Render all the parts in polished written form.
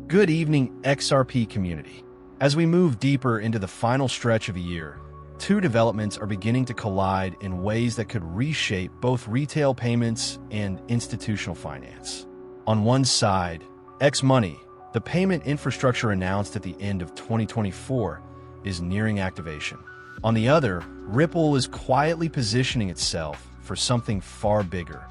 Good evening, XRP community. As we move deeper into the final stretch of a year, two developments are beginning to collide in ways that could reshape both retail payments and institutional finance. On one side, X-Money, the payment infrastructure announced at the end of 2024, is nearing activation. On the other, Ripple is quietly positioning itself for something far bigger,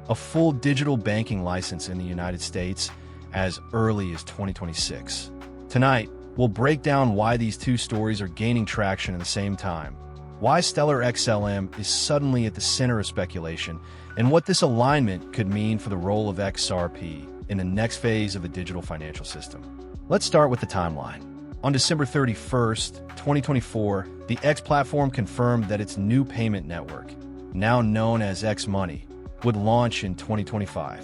a full digital banking license in the United States as early as 2026. Tonight, we'll break down why these two stories are gaining traction at the same time, why Stellar XLM is suddenly at the center of speculation, and what this alignment could mean for the role of XRP in the next phase of the digital financial system. Let's start with the timeline. On December 31st, 2024, the X platform confirmed that its new payment network, now known as X-Money, would launch in 2025.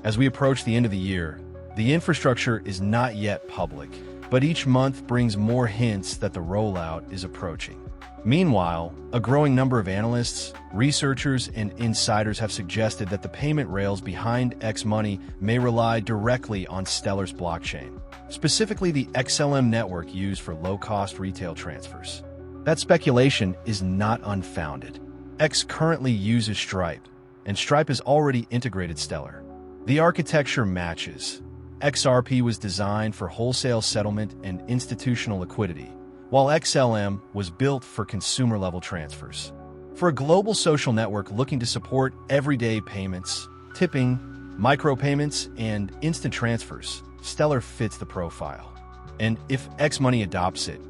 As we approach the end of the year, the infrastructure is not yet public, but each month brings more hints that the rollout is approaching. Meanwhile, a growing number of analysts, researchers, and insiders have suggested that the payment rails behind X-Money may rely directly on Stellar's blockchain, specifically the XLM network used for low-cost retail transfers. That speculation is not unfounded. X currently uses Stripe, and Stripe has already integrated Stellar. The architecture matches. XRP was designed for wholesale settlement and institutional liquidity, while XLM was built for consumer-level transfers. For a global social network looking to support everyday payments, tipping, micropayments, and instant transfers, Stellar fits the profile. And if X-Money adopts it,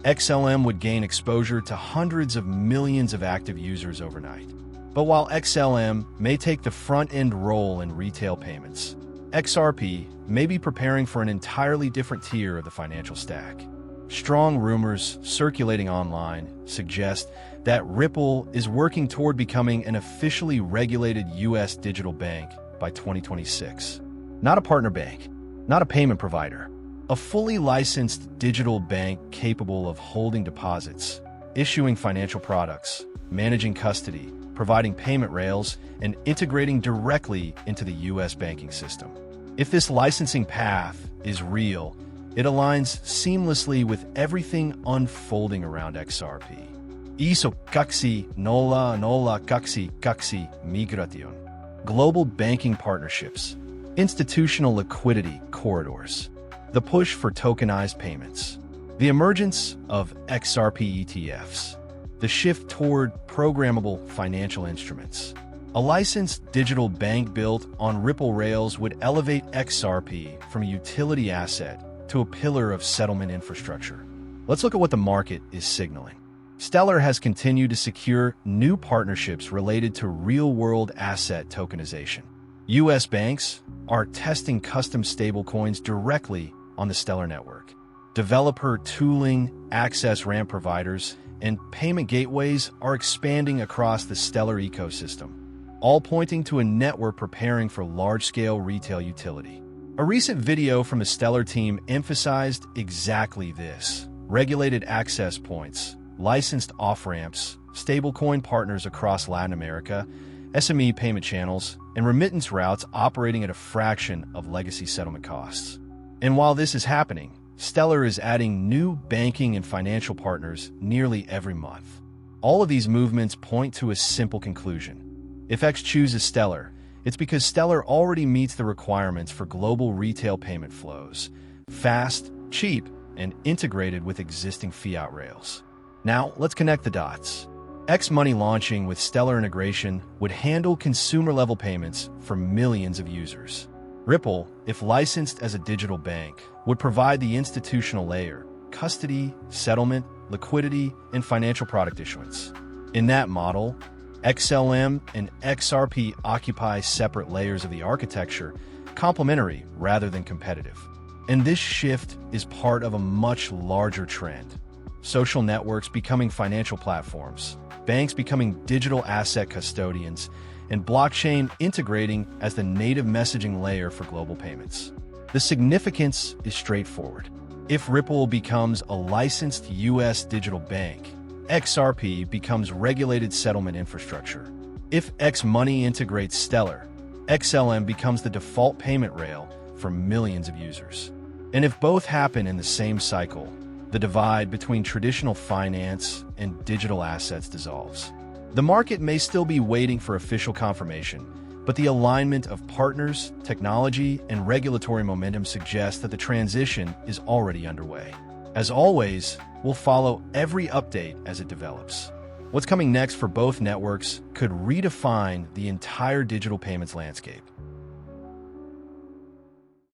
XLM would gain exposure to hundreds of millions of active users overnight. But while XLM may take the front-end role in retail payments, XRP may be preparing for an entirely different tier of the financial stack. Strong rumors circulating online suggest that Ripple is working toward becoming an officially regulated U.S. digital bank by 2026. Not a partner bank, not a payment provider, a fully licensed digital bank capable of holding deposits, issuing financial products, managing custody, providing payment rails, and integrating directly into the U.S. banking system. If this licensing path is real, it aligns seamlessly with everything unfolding around XRP. Iso kaksi nola kaksi migration. Global banking partnerships, institutional liquidity corridors, the push for tokenized payments, the emergence of XRP ETFs, the shift toward programmable financial instruments. A licensed digital bank built on Ripple rails would elevate XRP from a utility asset to a pillar of settlement infrastructure. Let's look at what the market is signaling. Stellar has continued to secure new partnerships related to real-world asset tokenization. U.S. banks are testing custom stablecoins directly on the Stellar network. Developer tooling, access ramp providers, and payment gateways are expanding across the Stellar ecosystem, all pointing to a network preparing for large-scale retail utility. A recent video from the Stellar team emphasized exactly this: regulated access points, licensed off-ramps, stablecoin partners across Latin America, SME payment channels, and remittance routes operating at a fraction of legacy settlement costs. And while this is happening, Stellar is adding new banking and financial partners nearly every month. All of these movements point to a simple conclusion. If X chooses Stellar, it's because Stellar already meets the requirements for global retail payment flows: fast, cheap, and integrated with existing fiat rails. Now, let's connect the dots. X-Money launching with Stellar integration would handle consumer-level payments for millions of users. Ripple, if licensed as a digital bank, would provide the institutional layer: custody, settlement, liquidity, and financial product issuance. In that model, XLM and XRP occupy separate layers of the architecture, complementary rather than competitive. And this shift is part of a much larger trend: social networks becoming financial platforms, banks becoming digital asset custodians, and blockchain integrating as the native messaging layer for global payments. The significance is straightforward. If Ripple becomes a licensed U.S. digital bank, XRP becomes regulated settlement infrastructure. If X-Money integrates Stellar, XLM becomes the default payment rail for millions of users. And if both happen in the same cycle, the divide between traditional finance and digital assets dissolves. The market may still be waiting for official confirmation, but the alignment of partners, technology, and regulatory momentum suggests that the transition is already underway. As always, we'll follow every update as it develops. What's coming next for both networks could redefine the entire digital payments landscape.